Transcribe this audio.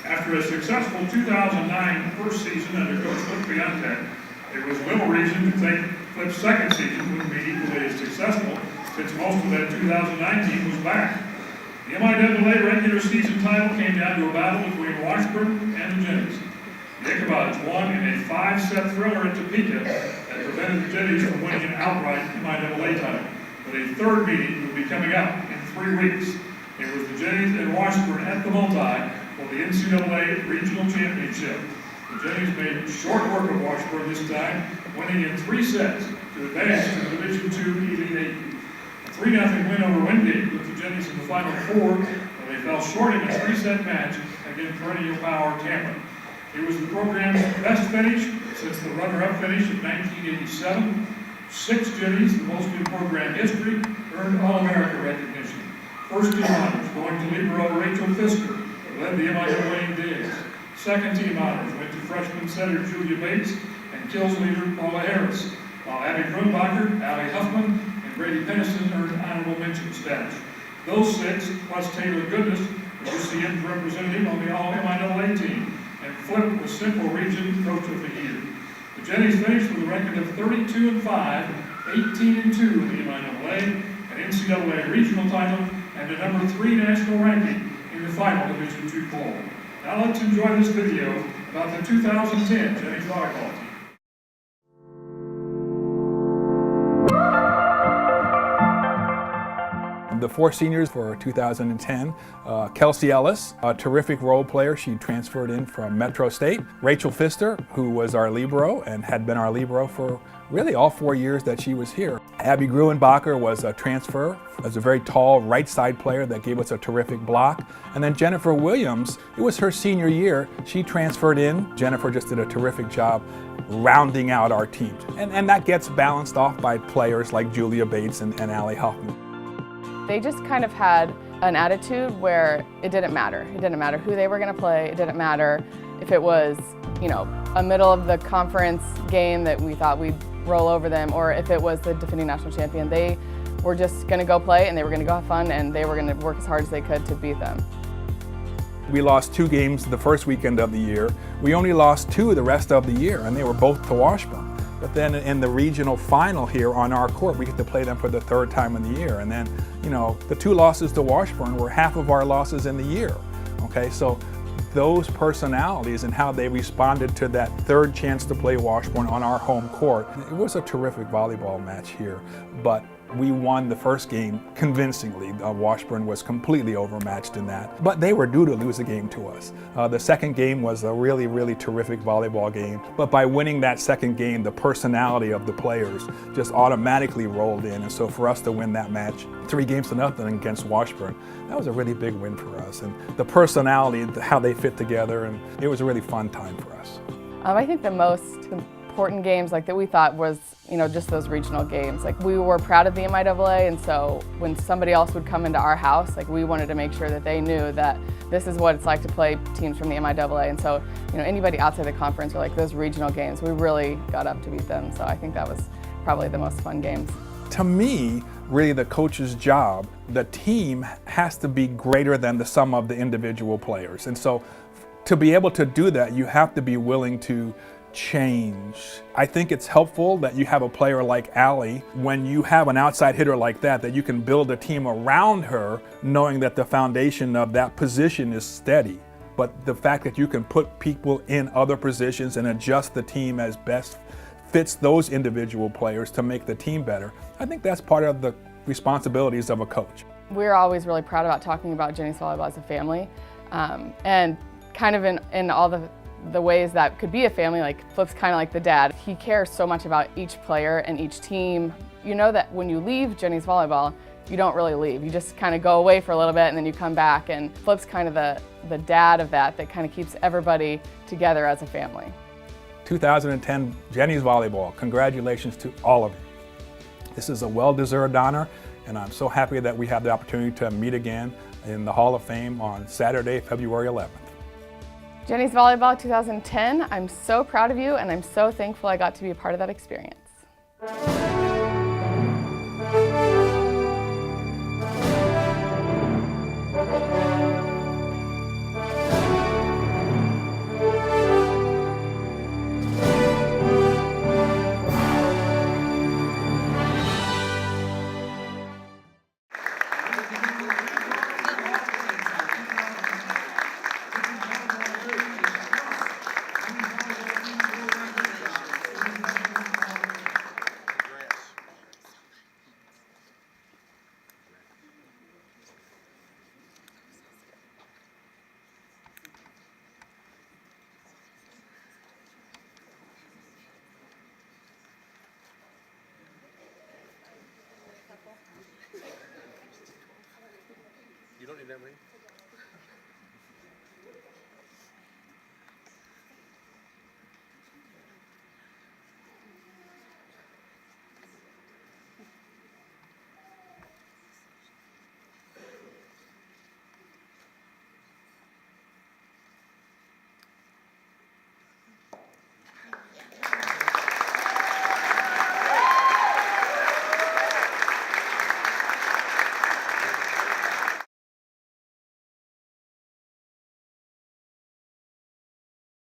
After a successful 2009 first season under Coach Flip Biontek, there was little reason to think Flip's second season would be equally as successful, since most of that 2009 team was back. The MIAA Regular Season title came down to a battle between Warrensburg and the Jennies. The Ichabod's won in a 5-set thriller at Topeka that prevented the Jennies from winning an outright MIAA title. But a third meeting will be coming up in 3 weeks. It was the Jennies and Warrensburg at the multi for the NCAA Regional Championship. The Jennies made short work of Warrensburg this time, winning in 3 sets to advance to the Division II Elite 8. A 3-0 win over Wingate put the Jennies in the Final Four, but they fell short in a 3-set match against perennial power Tampa. It was the program's best finish since the runner-up finish of 1987. 6 Jennies, the most in program history, earned All-America recognition. First team honors going to libero Rachel Fisker, who led the MIAA in days. Second team honors went to freshman setter Julia Bates and kills leader Paula Harris, while Abby Grunbacher, Allie Huffman, and Brady Pennison earned honorable mention status. Those 6, plus Taylor Goodness, was UCM's representative on the All-MIAA team, and Flip was Central Region Coach of the Year. The Jennies finished with a record of 32-5, 18-2 in the MIAA, an NCAA regional title, and a number 3 national ranking in the final Division II poll. Now let's enjoy this video about the 2010 Jennies Volleyball team. The 4 seniors for 2010, Kelsey Ellis, a terrific role player. She transferred in from Metro State. Rachel Fisker, who was our libero and had been our libero for really all 4 years that she was here. Abby Grunbacher was a transfer, as a very tall right side player that gave us a terrific block. And then Jennifer Williams, it was her senior year. She transferred in. Jennifer just did a terrific job rounding out our team. And that gets balanced off by players like Julia Bates and Allie Huffman. They just kind of had an attitude where it didn't matter. It didn't matter who they were going to play. It didn't matter if it was, a middle of the conference game that we thought we'd roll over them, or if it was the defending national champion. They were just going to go play, and they were going to go have fun, and they were going to work as hard as they could to beat them. We lost 2 games the first weekend of the year. We only lost 2 the rest of the year, and they were both to Washburn. But then in the regional final here on our court, we get to play them for the 3rd time in the year. And then, the 2 losses to Washburn were half of our losses in the year. Okay, so those personalities and how they responded to that 3rd chance to play Washburn on our home court, it was a terrific volleyball match here. But we won the first game convincingly. Washburn was completely overmatched in that, but they were due to lose the game to us. The second game was a really, really terrific volleyball game, but by winning that second game, the personality of the players just automatically rolled in, and so for us to win that match 3-0 against Washburn, that was a really big win for us, and the personality, how they fit together, and it was a really fun time for us. I think the most important games that we thought was just those regional games. We were proud of the MIAA, and so when somebody else would come into our house, we wanted to make sure that they knew that this is what it's like to play teams from the MIAA. And so anybody outside the conference or those regional games, we really got up to beat them. So I think that was probably the most fun games. To me, really the coach's job, the team has to be greater than the sum of the individual players. And so to be able to do that, you have to be willing to change. I think it's helpful that you have a player like Allie, when you have an outside hitter like that you can build a team around her, knowing that the foundation of that position is steady. But the fact that you can put people in other positions and adjust the team as best fits those individual players to make the team better, I think that's part of the responsibilities of a coach. We're always really proud about talking about Jennies Volleyball as a family, and kind of in all the ways that could be a family. Flip's kind of like the dad. He cares so much about each player and each team. You know that when you leave Jennies Volleyball, you don't really leave. You just kind of go away for a little bit and then you come back, and Flip's kind of the dad of that kind of keeps everybody together as a family. 2010 Jennies Volleyball, congratulations to all of you. This is a well-deserved honor, and I'm so happy that we have the opportunity to meet again in the Hall of Fame on Saturday, February 11th. Jennies Volleyball 2010, I'm so proud of you, and I'm so thankful I got to be a part of that experience. don't need that many.